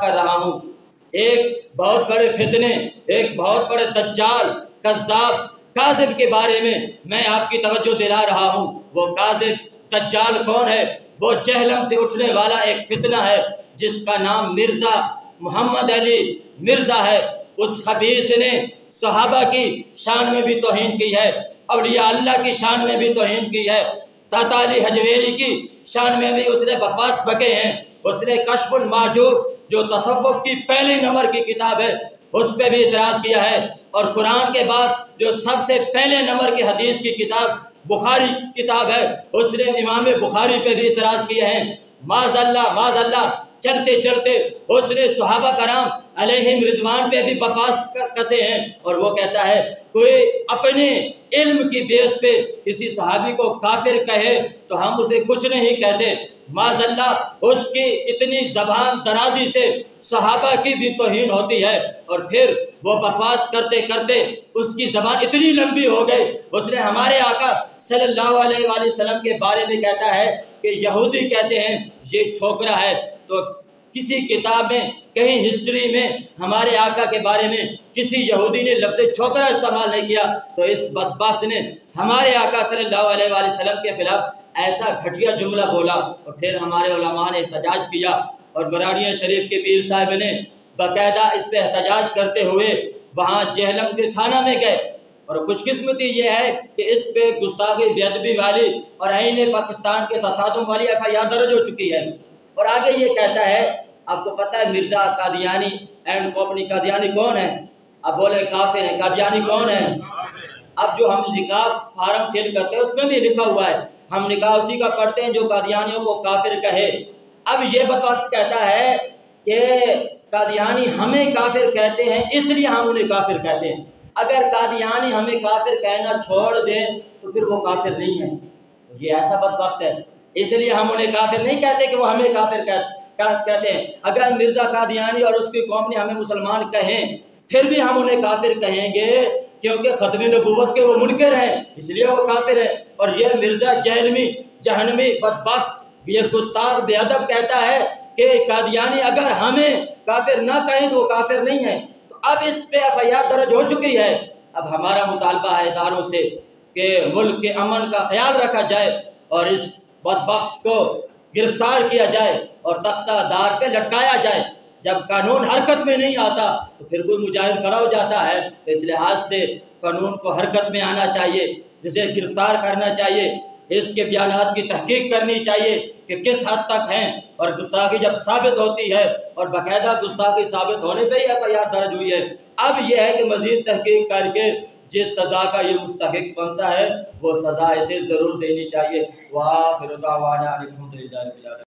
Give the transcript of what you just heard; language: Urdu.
کر رہا ہوں۔ ایک بہت بڑے فتنے، ایک بہت بڑے دجال، کذاب، کاذب کے بارے میں آپ کی توجہ دلا رہا ہوں۔ وہ کاذب دجال کون ہے؟ وہ جہلم سے اٹھنے والا ایک فتنہ ہے جس کا نام مرزا محمد علی مرزا ہے۔ اس خبیث نے صحابہ کی شان میں بھی توہین کی ہے، اولیاء اللہ کی شان میں بھی توہین کی ہے، تاتالی حجویری کی شان میں بھی اس نے بکواس بکے ہیں۔ اس نے کشف المحجوب جو تصوف کی پہلے نمبر کی کتاب ہے اس پہ بھی اعتراض کیا ہے، اور قرآن کے بعد جو سب سے پہلے نمبر کی حدیث کی کتاب بخاری کتاب ہے اس نے امام بخاری پہ بھی اعتراض کیے ہیں۔ معاذ اللہ چلتے چلتے اس نے صحابہ کرام علیہم رضوان پہ بھی بکواس کسے ہیں، اور وہ کہتا ہے کوئی اپنے علم کی بیس پہ کسی صحابی کو کافر کہے تو ہم اسے کچھ نہیں کہتے۔ معاذ اللہ اس کی اتنی زبان درازی سے صحابہ کی بھی توہین ہوتی ہے، اور پھر وہ بکواس کرتے کرتے اس کی زبان اتنی لمبی ہو گئی، اس نے ہمارے آقا صلی اللہ علیہ وآلہ وسلم کے بارے میں کہتا ہے کہ یہودی کہتے ہیں یہ چھوکرا ہے۔ تو کسی کتاب میں کہیں ہسٹری میں ہمارے آقا کے بارے میں کسی یہودی نے لفظ چھوکرا استعمال نہیں کیا، تو اس بدبخت نے ہمارے آقا صلی اللہ علیہ وآلہ وسلم کے خلاف ایسا گھٹیا جملہ بولا، اور پھر ہمارے علماء نے احتجاج کیا، اور براڑیاں شریف کے پیر صاحب نے باقاعدہ اس پہ احتجاج کرتے ہوئے وہاں جہلم کے تھانہ میں گئے، اور خوش قسمتی یہ ہے کہ اس پہ گستاخی بے ادبی والی اور عین پاکستان کے تصادم والی FIR درج ہو چکی ہے۔ اور آگے یہ کہتا ہے، آپ کو پتہ ہے مرزا قادیانی اینڈ کمپنی قادیانی کون ہے؟ اب بولے کافر ہے۔ قادیانی کون ہے؟ اب جو ہم نکاح فارم فل کرتے ہیں اس میں بھی لکھا ہوا ہے، ہم نکاح اسی کا پڑھتے ہیں جو قادیانیوں کو کافر کہے۔ اب یہ بدبخت کہتا ہے کہ قادیانی ہمیں کافر کہتے ہیں اس لیے ہم انہیں کافر کہتے ہیں۔ اگر قادیانی ہمیں کافر کہنا چھوڑ دیں تو پھر وہ کافر نہیں ہے۔ یہ ایسا بدبخت ہے، اس لیے ہم انہیں کافر نہیں کہتے کہ وہ ہمیں کافر کہتے ہیں۔ اگر مرزا قادیانی اور اس کی قوم نے ہمیں مسلمان کہیں پھر بھی ہم انہیں کافر کہیں گے، کیونکہ ختم نبوت کے وہ منکر ہیں اس لیے وہ کافر ہے۔ اور یہ مرزا جہنمی بدبخت یہ گستاخ بے ادب کہتا ہے کہ قادیانی اگر ہمیں کافر نہ کہیں تو وہ کافر نہیں ہے۔ تو اب اس پہ FIR درج ہو چکی ہے۔ اب ہمارا مطالبہ ہے اداروں سے کہ ملک کے امن کا خیال رکھا جائے اور اس بدبخت کو گرفتار کیا جائے اور تختہ دار پہ لٹکایا جائے۔ جب قانون حرکت میں نہیں آتا تو پھر کوئی مجاہد کھڑا ہو جاتا ہے، تو اس لحاظ سے قانون کو حرکت میں آنا چاہیے، اسے گرفتار کرنا چاہیے، اس کے بیانات کی تحقیق کرنی چاہیے کہ کس حد تک ہیں، اور گستاخی جب ثابت ہوتی ہے اور باقاعدہ گستاخی ثابت ہونے پہ ہی FIR درج ہوئی ہے، اب یہ ہے کہ مزید تحقیق کر کے جس سزا کا یہ مستحق بنتا ہے وہ سزا اسے ضرور دینی چاہیے۔ وآخر دعوانا الحمدللہ رب العالمین۔